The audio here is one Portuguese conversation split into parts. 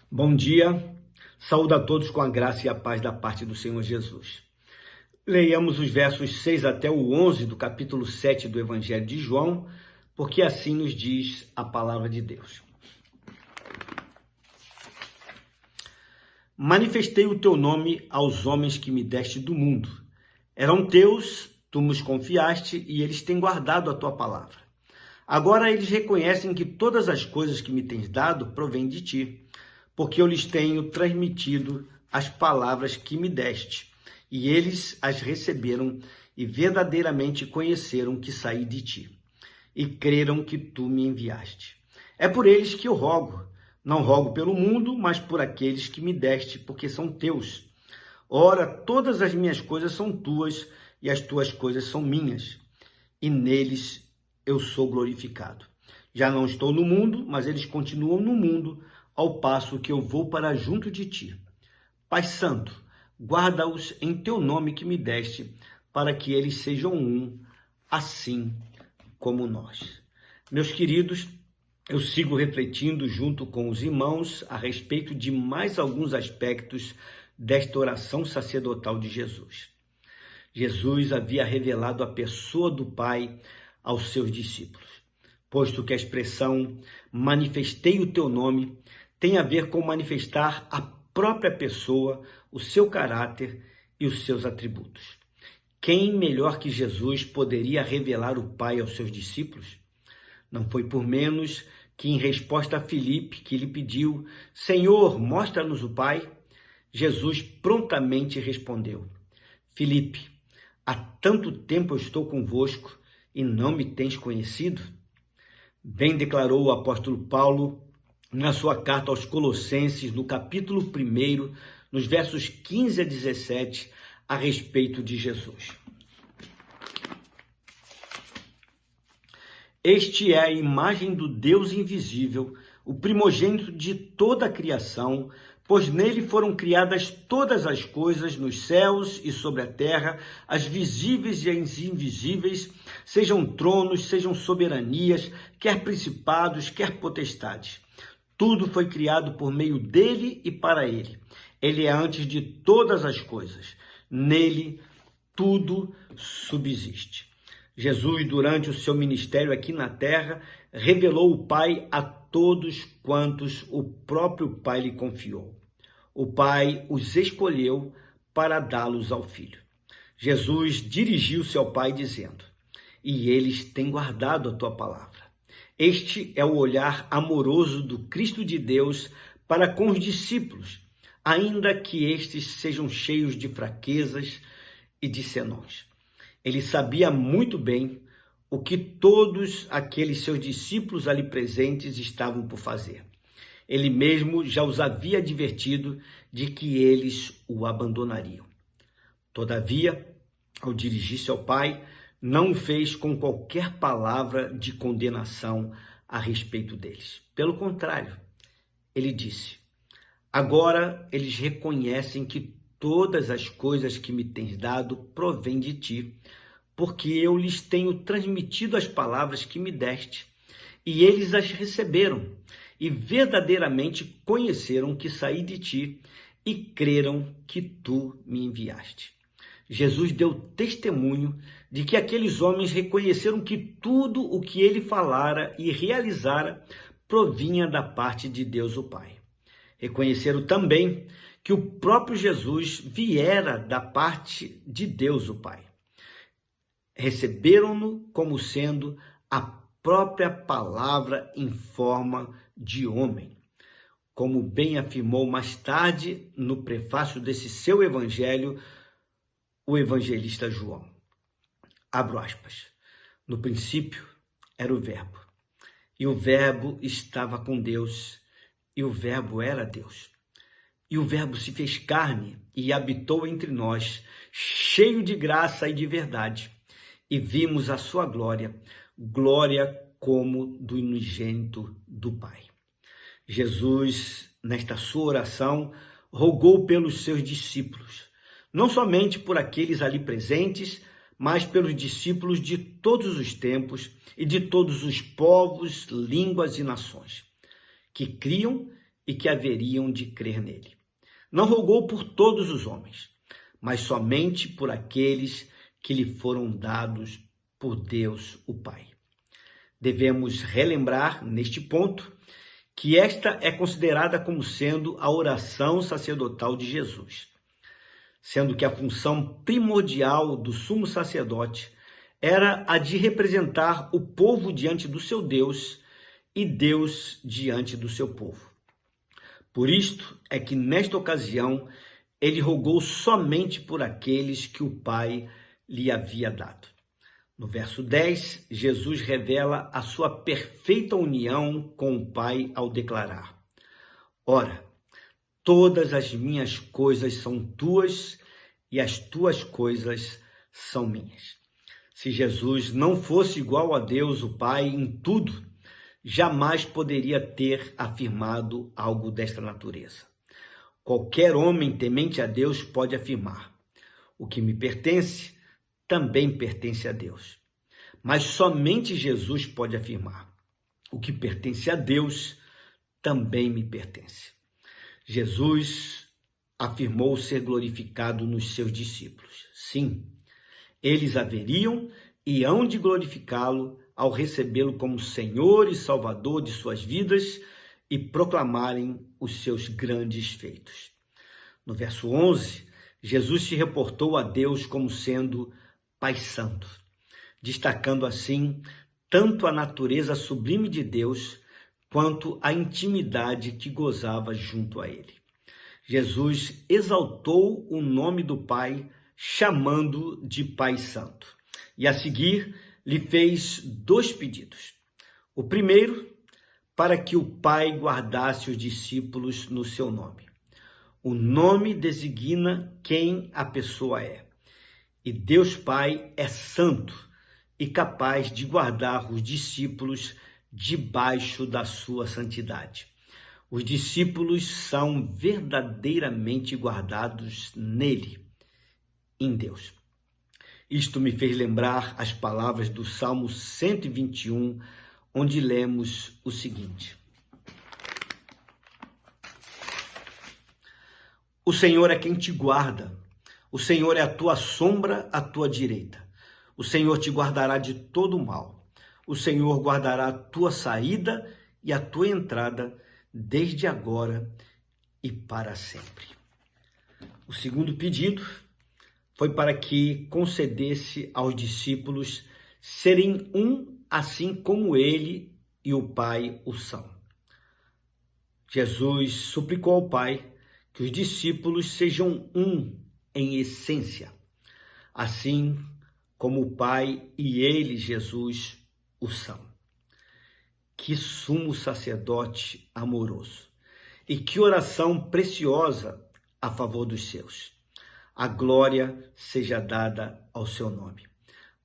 Bom dia, saúdo a todos com a graça e a paz da parte do Senhor Jesus. Leiamos os versos 6 até o 11 do capítulo 7 do Evangelho de João, porque assim nos diz a palavra de Deus. Manifestei o teu nome aos homens que me deste do mundo. Eram teus, tu nos confiaste e eles têm guardado a tua palavra. Agora eles reconhecem que todas as coisas que me tens dado provêm de ti, porque eu lhes tenho transmitido as palavras que me deste, e eles as receberam e verdadeiramente conheceram que saí de ti, e creram que tu me enviaste. É por eles que eu rogo, não rogo pelo mundo, mas por aqueles que me deste, porque são teus. Ora, todas as minhas coisas são tuas, e as tuas coisas são minhas, e neles eu sou glorificado. Já não estou no mundo, mas eles continuam no mundo, ao passo que eu vou para junto de ti. Pai Santo, guarda-os em teu nome que me deste, para que eles sejam um, assim como nós. Meus queridos, eu sigo refletindo junto com os irmãos a respeito de mais alguns aspectos desta oração sacerdotal de Jesus. Jesus havia revelado a pessoa do Pai aos seus discípulos, posto que a expressão manifestei o teu nome tem a ver com manifestar a própria pessoa, o seu caráter e os seus atributos. Quem melhor que Jesus poderia revelar o Pai aos seus discípulos? Não foi por menos que, em resposta a Filipe, que lhe pediu, Senhor, mostra-nos o Pai, Jesus prontamente respondeu, Filipe, há tanto tempo eu estou convosco e não me tens conhecido? Bem declarou o apóstolo Paulo na sua carta aos Colossenses, no capítulo 1, nos versos 15 a 17, a respeito de Jesus. Este é a imagem do Deus invisível, o primogênito de toda a criação, pois nele foram criadas todas as coisas nos céus e sobre a terra, as visíveis e as invisíveis, sejam tronos, sejam soberanias, quer principados, quer potestades. Tudo foi criado por meio dele e para ele. Ele é antes de todas as coisas. Nele, tudo subsiste. Jesus, durante o seu ministério aqui na terra, revelou o Pai a todos quantos o próprio Pai lhe confiou. O Pai os escolheu para dá-los ao Filho. Jesus dirigiu-se ao Pai dizendo, e eles têm guardado a tua palavra. Este é o olhar amoroso do Cristo de Deus para com os discípulos, ainda que estes sejam cheios de fraquezas e de senões. Ele sabia muito bem o que todos aqueles seus discípulos ali presentes estavam por fazer. Ele mesmo já os havia advertido de que eles o abandonariam. Todavia, ao dirigir-se ao Pai, não o fez com qualquer palavra de condenação a respeito deles. Pelo contrário, ele disse, agora eles reconhecem que todas as coisas que me tens dado provêm de ti, porque eu lhes tenho transmitido as palavras que me deste, e eles as receberam, e verdadeiramente conheceram que saí de ti, e creram que tu me enviaste. Jesus deu testemunho de que aqueles homens reconheceram que tudo o que ele falara e realizara provinha da parte de Deus o Pai. Reconheceram também que o próprio Jesus viera da parte de Deus o Pai. Receberam-no como sendo a própria palavra em forma de homem. Como bem afirmou mais tarde no prefácio desse seu evangelho, o evangelista João. Abro aspas. No princípio era o Verbo, e o Verbo estava com Deus, e o Verbo era Deus. E o Verbo se fez carne e habitou entre nós, cheio de graça e de verdade, e vimos a sua glória, glória como do unigênito do Pai. Jesus, nesta sua oração, rogou pelos seus discípulos, não somente por aqueles ali presentes, mas pelos discípulos de todos os tempos e de todos os povos, línguas e nações, que criam e que haveriam de crer nele. Não rogou por todos os homens, mas somente por aqueles que lhe foram dados por Deus, o Pai. Devemos relembrar, neste ponto, que esta é considerada como sendo a oração sacerdotal de Jesus, sendo que a função primordial do sumo sacerdote era a de representar o povo diante do seu Deus e Deus diante do seu povo. Por isto é que, nesta ocasião, ele rogou somente por aqueles que o Pai lhe havia dado. No verso 10, Jesus revela a sua perfeita união com o Pai ao declarar: Ora, todas as minhas coisas são tuas e as tuas coisas são minhas. Se Jesus não fosse igual a Deus, o Pai, em tudo, jamais poderia ter afirmado algo desta natureza. Qualquer homem temente a Deus pode afirmar: o que me pertence também pertence a Deus. Mas somente Jesus pode afirmar: o que pertence a Deus também me pertence. Jesus afirmou ser glorificado nos seus discípulos. Sim, eles haveriam e hão de glorificá-lo ao recebê-lo como Senhor e Salvador de suas vidas e proclamarem os seus grandes feitos. No verso 11, Jesus se reportou a Deus como sendo Pai Santo, destacando assim tanto a natureza sublime de Deus quanto a intimidade que gozava junto a ele. Jesus exaltou o nome do Pai, chamando de Pai Santo. E a seguir, lhe fez 2 pedidos. O primeiro, para que o Pai guardasse os discípulos no seu nome. O nome designa quem a pessoa é. E Deus Pai é santo e capaz de guardar os discípulos debaixo da sua santidade. Os discípulos são verdadeiramente guardados nele, em Deus. Isto me fez lembrar as palavras do Salmo 121, onde lemos o seguinte: O Senhor é quem te guarda, o Senhor é a tua sombra à tua direita. O Senhor te guardará de todo o mal. O Senhor guardará a tua saída e a tua entrada, desde agora e para sempre. O segundo pedido foi para que concedesse aos discípulos serem um, assim como ele e o Pai o são. Jesus suplicou ao Pai que os discípulos sejam um em essência, assim como o Pai e ele, Jesus, o são. Que sumo sacerdote amoroso! E que oração preciosa a favor dos seus! A glória seja dada ao seu nome.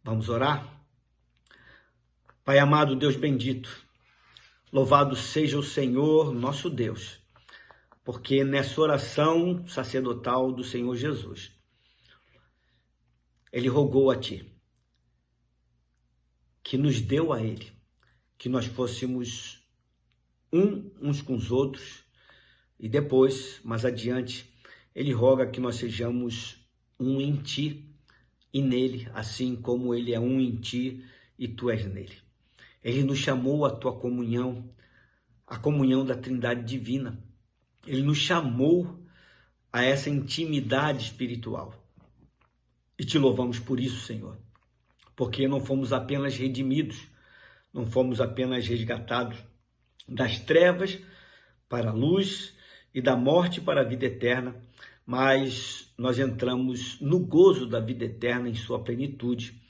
Vamos orar? Pai amado, Deus bendito, louvado seja o Senhor, nosso Deus, porque nessa oração sacerdotal do Senhor Jesus, ele rogou a ti, que nos deu a ele, que nós fôssemos uns com os outros, e depois, mais adiante, ele roga que nós sejamos um em ti e nele, assim como ele é um em ti e tu és nele. Ele nos chamou à tua comunhão, a comunhão da Trindade Divina. Ele nos chamou a essa intimidade espiritual. E te louvamos por isso, Senhor, porque não fomos apenas redimidos, não fomos apenas resgatados das trevas para a luz e da morte para a vida eterna, mas nós entramos no gozo da vida eterna em sua plenitude,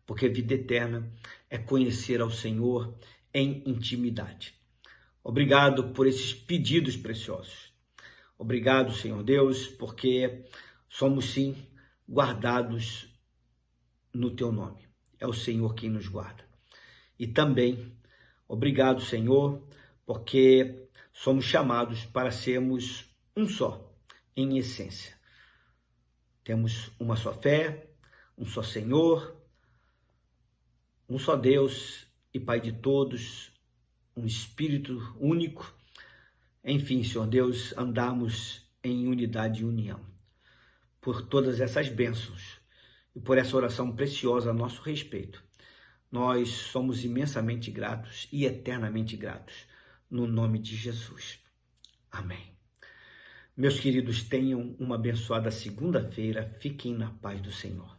porque a vida eterna é conhecer ao Senhor em intimidade. Obrigado por esses pedidos preciosos. Obrigado, Senhor Deus, porque somos sim guardados no teu nome. É o Senhor quem nos guarda. E também, obrigado, Senhor, porque somos chamados para sermos um só, em essência. Temos uma só fé, um só Senhor, um só Deus e Pai de todos, um Espírito único, Enfim, Senhor Deus, andamos em unidade e união. Por todas essas bênçãos e por essa oração preciosa a nosso respeito, nós somos imensamente gratos e eternamente gratos, no nome de Jesus. Amém. Meus queridos, tenham uma abençoada segunda-feira. Fiquem na paz do Senhor.